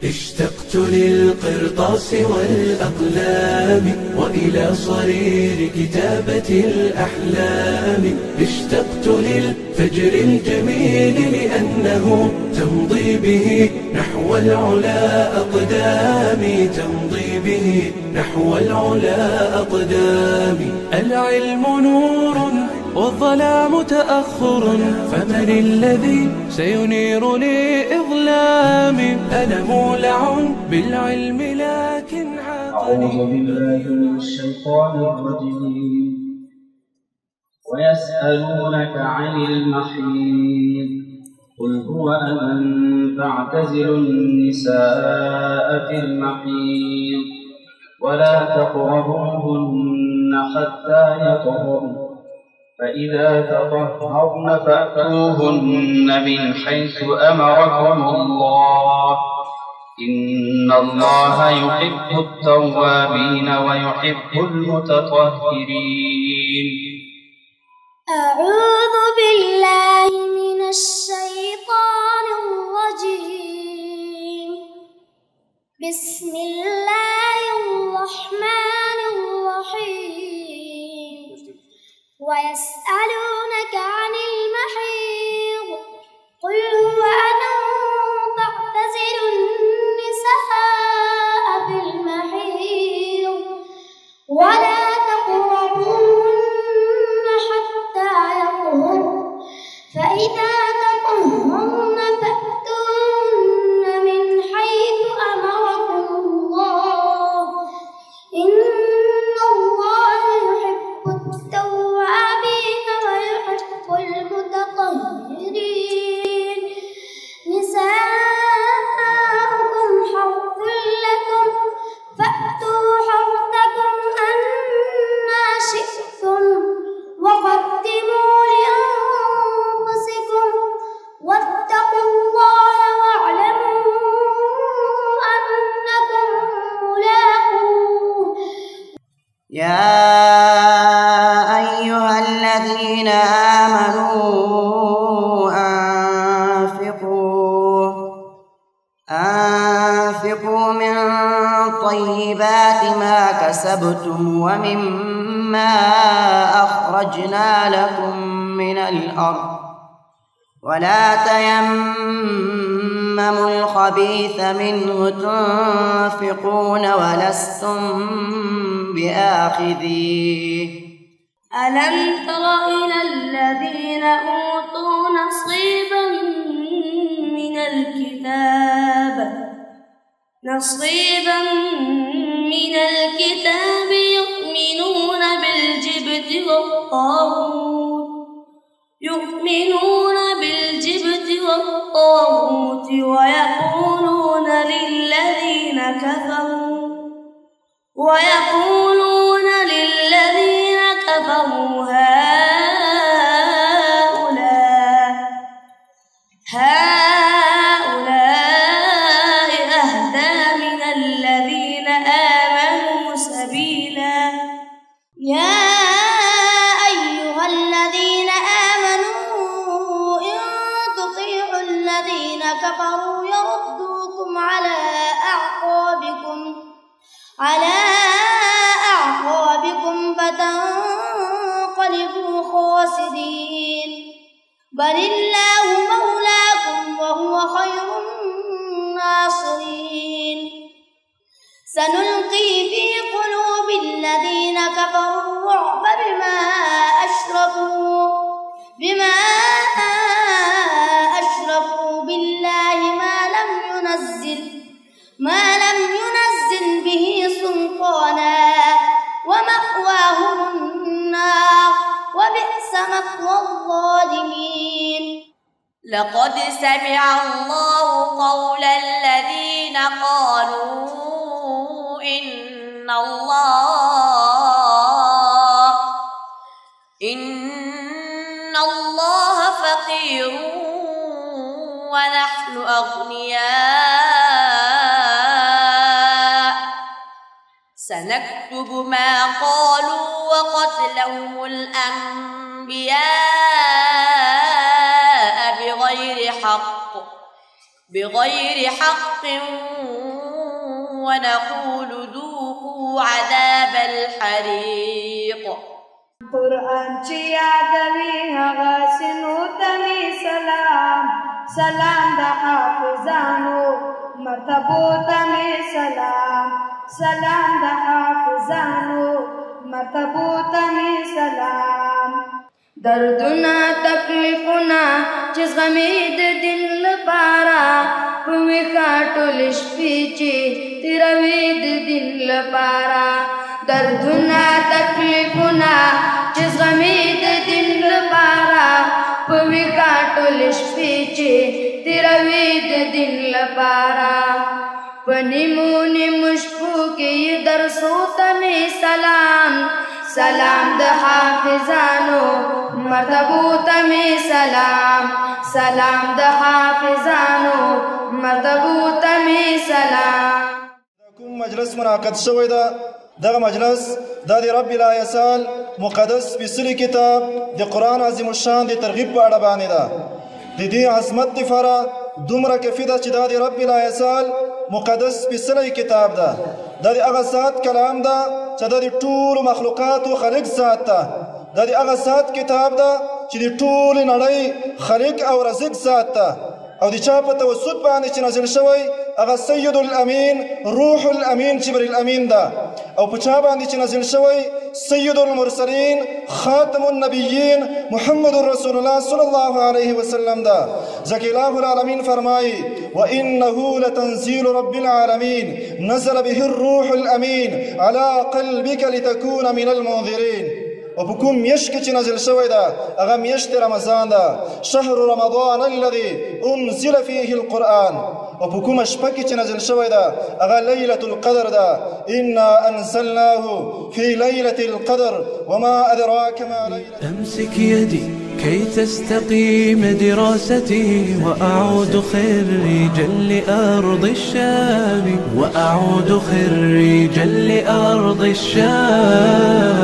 اشتقت للقرطاس والأقلام وإلى صرير كتابة الأحلام. اشتقت للفجر الجميل لأنه تمضي به نحو العلا أقدامي، تمضي به نحو العلا أقدامي. العلم نور والظلام تأخر، فمن الذي سينير لي إظلامي؟ أنا مولع بالعلم لكن أعوذ بالله من الشيطان الرجيم. ويسألونك عن المحيض قل هو أذى فاعتزلوا النساء في المحيض ولا تقربوهن حتى يطهرن، فإذا تطهرن فأتوهن من حيث أمركم الله، إن الله يحب التوابين ويحب المتطهرين. أعوذ بالله من الشيطان الرجيم. بسم الله الرحمن الرحيم. ويسألونك عن المحيض قل هو أذى فاعتزلوا النساء في المحيض ولا تقربوهن حتى يطهرن، فإذا تطهرن فأتوهن من حيث أمركم الله، إن الله يحب التوابين ويحب المتطهرين. نساؤكم حرث لكم فأتوا حرثكم أنى شئتم وقدموا لأنفسكم واتقوا الله واعلموا أنكم ملاقوه. يا أيها الذين آمنوا أنفقوا من طيبات ما كسبتم ومما أخرجنا لكم من الأرض، ولا تيمموا الخبيث منه تنفقون ولستم بآخذيه. ألم تر إلى الذين أوتوا نصيبا من الكتاب يؤمنون بالجبت والطاغوت ويقولون للذين كفروا هؤلاء أهدى من الذين آمنوا سبيلا. يا أيها الذين آمنوا إن تطيعوا الذين كفروا يردوكم على أعقابكم فتنقلبوا خاسرين. بل الله مولاكم وهو خير الناصرين. سنلقي في قلوب الذين كفروا الرعب بما أشركوا بالله ما لم ينزل به سلطانا، ومأواهم النار وبئس مثوى الظالمين. لقد سمع الله قول الذين قالوا إن الله فقير ونحن أغنياء، سنكتب ما قالوا وقتلهم الأنبياء بغير حق ونقول ذوقوا عذاب الحريق. قرآن چې یادوي هغه سينو ته می سلام، سلام د حافظانو مرتبو ته می سلام، سلام د حافظانو مرتبو ته می سلام. دردونه تکلیفونه چې زغمي د دین لپاره په ویښه ټولې شپې چې تېروي د دین لپاره. دردونه تکلیفونه چې زغمي د دین لپاره په ویښه ټولې شپې چې تېروي د دین لپاره. په نیمو نیمو شپو کې یې درسو ته مې سلام، سلام د حافظانو مرتبو ته مې سلام، سلام د حافظانو مرتبو ته مې سلام. کوم مجلس منعقد شوی ده، دغه مجلس دا د رب الایسال مقدس سپېڅلي کتاب د قرآن عظیم الشان د ترغیب په اړه باندې ده. د دې عظمت دپاره دومره کفي ده چې دا د رب الایسال مقدس سپېڅلی کتاب ده. دا د هغه ذات کلام ده چې دا د ټولو مخلوقاتو خالق ذات ده. دا د هغه ذات کتاب ده چې د ټولې نړۍ خالق او رزق ذات ده. او د چا په توسط باندې چې نازل شوی هغه سید الامین روح الامین جبریل امین ده. او په چا باندې چې نازل شوی سید المرسلین خاتم النبیین محمد رسول الله صلی الله علیه وسلم ده. ځکه الله العالمین فرمایي وانه لتنزیل رب العالمین نزل به الروح الامین على قلبك لتكون من المنذرین. او په کوم میاشت کې چې نازل شوی ده هغه میاشت رمضان ده، شهر رمضان الذي انزل فيه القرآن. او په کومه شپه کې چې نازل شوی ده هغه لیلة القدر ده. انا انزلناه في ليلة القدر وما ادراك ما ليلة. امسك يدي كي تستقيم دراستي وأعود خريجا لأرض الشام، وأعود خريجا لأرض الشام.